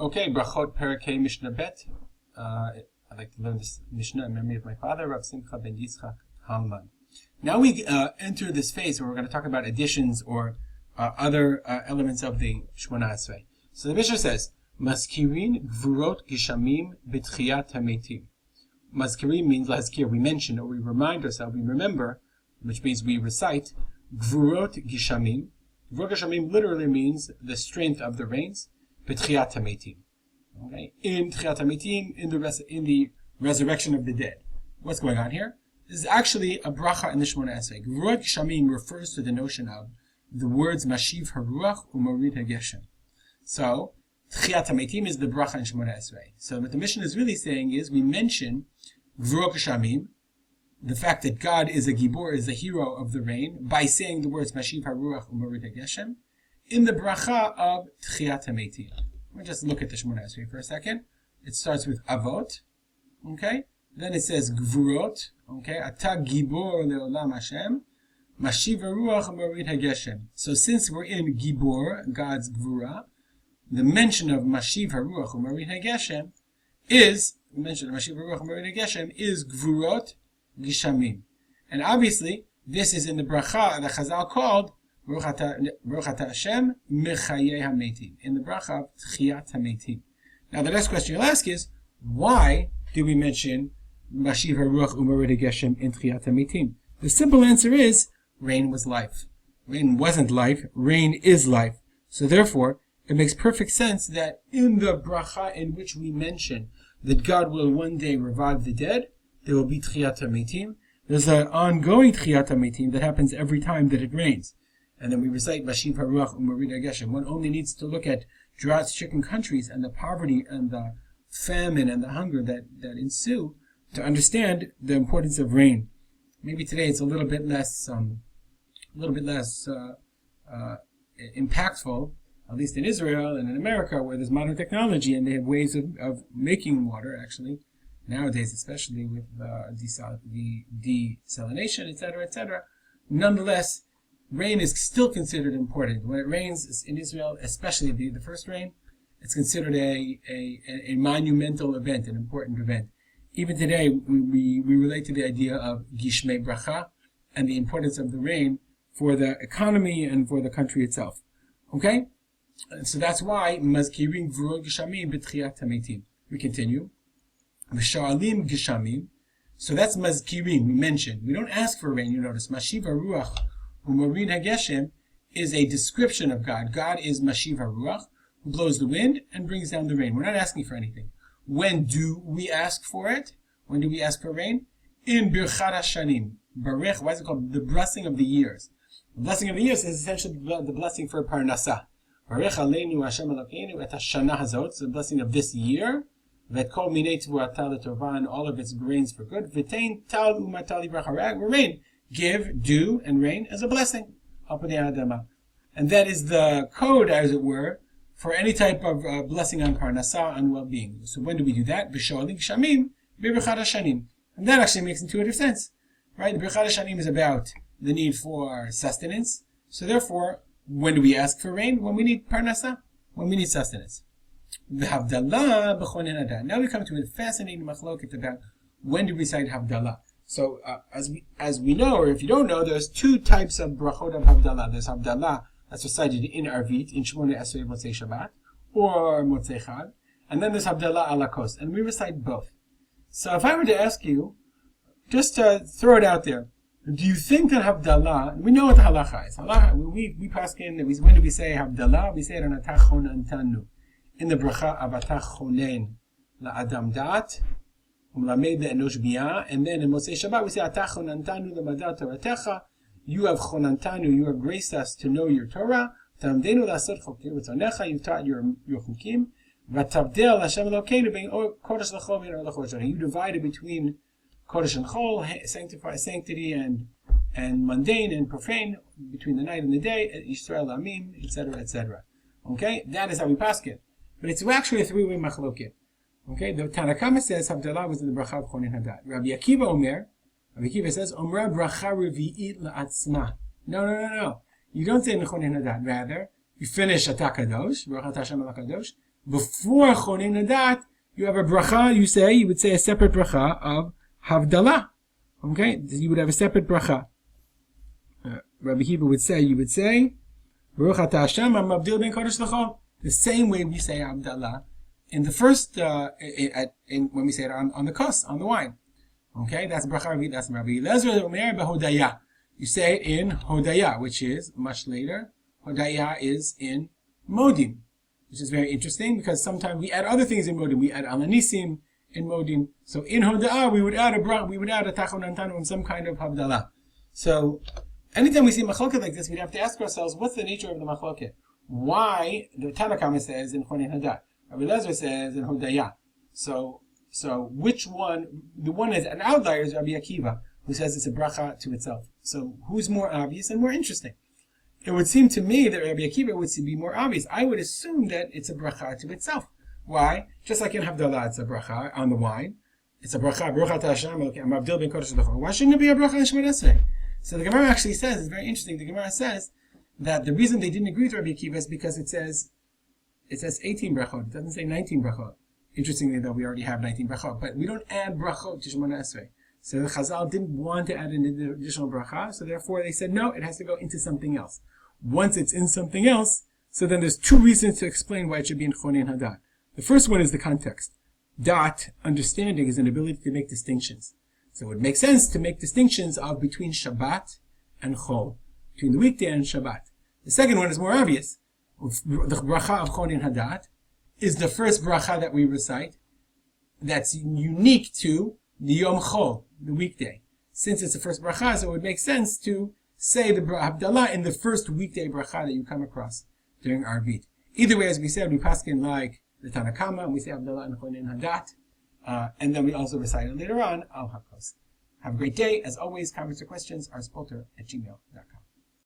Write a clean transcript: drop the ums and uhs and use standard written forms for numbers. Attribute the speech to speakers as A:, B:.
A: Okay, Berachot Perek Mishnah Bet. I'd like to learn this Mishnah in memory of my father, Rav Simcha ben Yitzchak Halman. Now we enter this phase where we're going to talk about additions or other elements of the Shmona Esrei. So the Mishnah says, Mazkirin gvurot gishamim b'tchiyat hametim. Mazkirin means lazkir, we mention or we remind ourselves, we remember, which means we recite. Gvurot gishamim. Gvurot gishamim literally means the strength of the rains. B'tchiyat hametim. Okay, in tchiyat hametim, in the resurrection of the dead. What's going on here? This is actually a bracha in the Shmona Esrei. Gvurot gishamim refers to the notion of the words mashiv haruach u'morid hageshem. So tchiyat hametim is the bracha in Shmona Esrei. So what the Mishnah is really saying is we mention Gvurot gishamim, the fact that God is a gibor, is a hero of the rain, by saying the words mashiv haruach u'morid hageshem in the bracha of tchiyat hametim. We'll just look at the Shmona Esrei for a second. It starts with avot, okay? Then it says gvurot, okay? Ata gibor leolam Hashem, mashiv haruach u'morid hageshem. So since we're in gibor, God's gvura, the mention of mashiv haruach u'morid hageshem is gvurot gishamim. And obviously, this is in the bracha that Chazal called Berachot Hashem mechayei hametim, in the bracha of tchiyat hametim. Now the next question you'll ask is, why do we mention mashiv haruach u'morid hageshem in tchiyat hametim? The simple answer is, rain was life. Rain wasn't life, rain is life. So therefore, it makes perfect sense that in the bracha in which we mention that God will one day revive the dead, there will be tchiyat hametim. There's an ongoing tchiyat hametim that happens every time that it rains. And then we recite mashiv haruach u'morid hageshem. One only needs to look at drought-stricken countries and the poverty and the famine and the hunger that ensue to understand the importance of rain. Maybe today it's a little bit less impactful, at least in Israel and in America, where there's modern technology and they have ways of making water, actually, nowadays, especially with the desalination, etc., etc. Nonetheless, rain is still considered important. When it rains in Israel, especially the first rain, it's considered a monumental event, an important event. Even today, we relate to the idea of gishmei bracha and the importance of the rain for the economy and for the country itself. Okay? So that's why mazkirin gvurot gishamim b'tchiyat hametim. We continue. V'sha'alim gishamim. So that's mazkirin, we mentioned. We don't ask for rain, you notice. Mashiv haruach u'morid hageshem is a description of God. God is mashiv haruach, who blows the wind and brings down the rain. We're not asking for anything. When do we ask for it? When do we ask for rain? In Berachot Hashanim. Barech, why is it called the blessing of the years? The blessing of the years is essentially the blessing for Parnasah. Barech aleinu Hashem Elokeinu et hashana hazot, it's the blessing of this year. Vet kol minei tvuata letovah, and all of its grains for good. V'tein tal u'matali bracha, rain. Give, do, and rain as a blessing. And that is the code, as it were, for any type of blessing on Parnasah and well-being. So when do we do that? B'sho'alim shamim, b'berachot hashanim. And that actually makes intuitive sense. Right? The Berachot Hashanim is about the need for sustenance. So therefore, when do we ask for rain? When we need Parnasah. When we need sustenance. V'havdalah b'chonin hadat. Now we come to a fascinating machloket about when do we recite Havdalah. So, as we know, or if you don't know, there's two types of brachot of Havdalah. There's Havdalah that's recited in Arvit, in Shmona Esrei Motzei Shabbat, or Motzei Chag, and then there's Havdalah ala kos, and we recite both. So if I were to ask you, just to throw it out there, do you think that Havdalah, we know what the halacha is. We paskin, when do we say Havdalah? We say it on Atach Chonantanu. In the bracha of Atach Chonen la'adam dat, and then in Motzei Shabbat we say Atach Chonantanu l'madat Toratecha. You have Chonantanu, you have graced us to know your Torah. Tamdenu la'asot chokei v'tzonecha, you've taught your chukim. V'tavdel Hashem Elokeinu bein kodesh l'chol ve'in or l'chol. You divided between kodesh and chol, sanctity and mundane and profane, between the night and the day, Yisrael Amim, etc., etc. Okay, that is how we pass it. But it's actually a three-way machloket. Okay, the Tanakama says Havdalah was in the bracha of Chonin Hadat. Rabbi Akiva says Omra bracha revi'it la'atzma. No. You don't say in Chonin Hadat. Rather, you finish Atakadosh, Berachot Hashem Alakadosh, before Chonin Hadat, you have a bracha, you would say a separate bracha of Havdalah. Okay? You would have a separate bracha. Rabbi Kiva would say, Baruch Atah Hashem HaMavdil Ben Kodesh L'Chol. The same way we say Havdalah in the first, when we say it on the kos, on the wine. Okay? That's bracha, that's Rabbi Elazar Omer B'Hodaya. You say it in Hodaya, which is much later. Hodaya is in Modim, which is very interesting because sometimes we add other things in Modim. We add Alanisim in Modim. So in Hodaya, we would add a Tachon Antanu and some kind of Havdalah. So anytime we see machloket like this, we'd have to ask ourselves, what's the nature of the machloket? Why the Tanakama says in Chonin Hadat, Rabbi Elazar says in Hodaya. So which one? The one is an outlier is Rabbi Akiva, who says it's a bracha to itself. So who's more obvious and more interesting? It would seem to me that Rabbi Akiva would be more obvious. I would assume that it's a bracha to itself. Why? Just like in Havdalah, it's a bracha on the wine. It's a bracha, Baruch Atah Hashem HaMavdil Ben Kodesh L'Chol. Why shouldn't it be a bracha on Shemoneh Esrei? So the Gemara actually says, it's very interesting, the Gemara says that the reason they didn't agree with Rabbi Akiva is because it says 18 brachot. It doesn't say 19 brachot. Interestingly though, we already have 19 brachot, but we don't add brachot to Shemoneh Esrei. So the Chazal didn't want to add an additional bracha, so therefore they said, no, it has to go into something else. Once it's in something else, so then there's two reasons to explain why it should be in Chonin Hadat. The first one is the context. Dat, understanding, is an ability to make distinctions. So it makes sense to make distinctions of between Shabbat and Chol, between the weekday and Shabbat. The second one is more obvious. The bracha of Chonin Hadat is the first bracha that we recite that's unique to the Yom Chol, the weekday. Since it's the first bracha, so it would make sense to say the Havdalah in the first weekday bracha that you come across during Arvit. Either way, as we said, we paskin like the Tanakama, and we say Havdalah and Chonin Hadat, and then we also recite it later on, Al HaKos. Have a great day. As always, comments or questions are spolter@gmail.com.